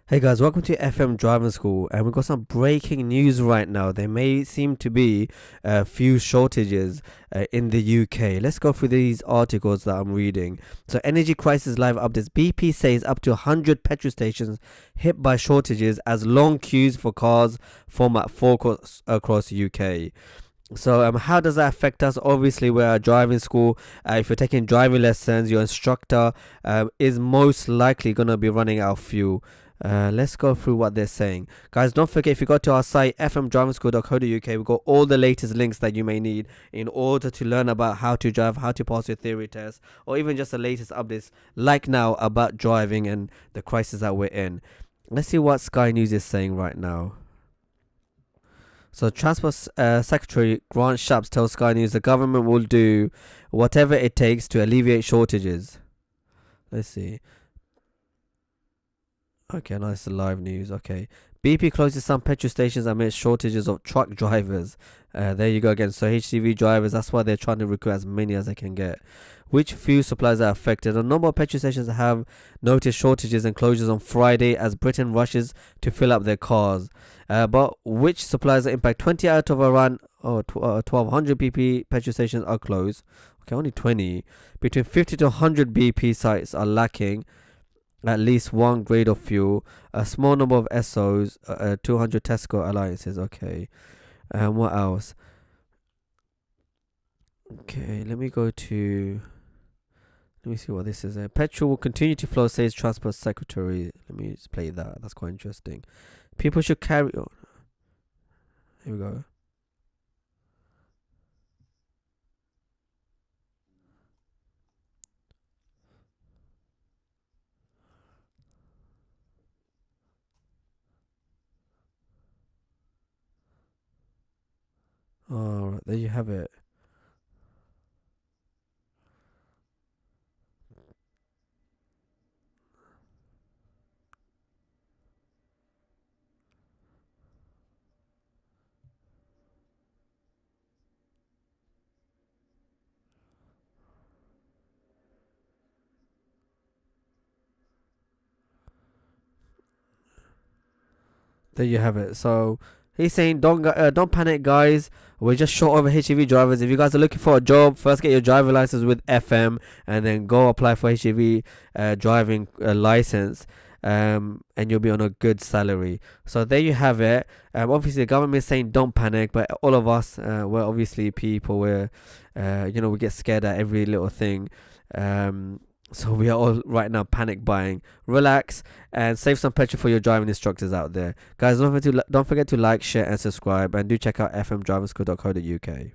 Hey guys, welcome to FM Driving School, and we've got some breaking news right now. There may seem to be a few shortages in the UK. Let's go through these articles that I'm reading. So, Energy Crisis Live updates. BP says up to 100 petrol stations hit by shortages as long queues for cars form at forecourts across UK. So, how does that affect us? Obviously, we're at driving school. If you're taking driving lessons, your instructor is most likely going to be running out of fuel. Let's go through what they're saying. Guys, don't forget, if you go to our site, fmdrivingschool.co.uk, we've got all the latest links that you may need in order to learn about how to drive, how to pass your theory test, or even just the latest updates, like now, about driving and the crisis that we're in. Let's see what Sky News is saying right now. So, Transport Secretary Grant Shapps tells Sky News the government will do whatever it takes to alleviate shortages. Let's see. Okay, nice live news. Okay. BP closes some petrol stations amid shortages of truck drivers. There you go again. So HCV drivers, that's why they're trying to recruit as many as they can get. Which fuel supplies are affected? A number of petrol stations have noticed shortages and closures on Friday as Britain rushes to fill up their cars. But which suppliers are impacted? 20 out of around 1200 BP petrol stations are closed. Okay, only 20. Between 50 to 100 BP sites are lacking at least one grade of fuel. A small number of SOs, 200 Tesco alliances. Okay. What else? Okay, let me see what this is. Petrol will continue to flow, says Transport Secretary. Let me just play that. That's quite interesting. People should carry on. Here we go. Alright, there you have it. There you have it. So he's saying, don't panic, guys. We're just short of HGV drivers. If you guys are looking for a job, first get your driver license with FM, and then go apply for HGV driving license. And you'll be on a good salary. So there you have it. Obviously the government is saying don't panic, but all of us, we're obviously people. We're, we get scared at every little thing. So we are all right now panic buying. Relax and save some petrol for your driving instructors out there. Guys, don't forget to like, share and subscribe, and do check out fmdrivingschool.co.uk.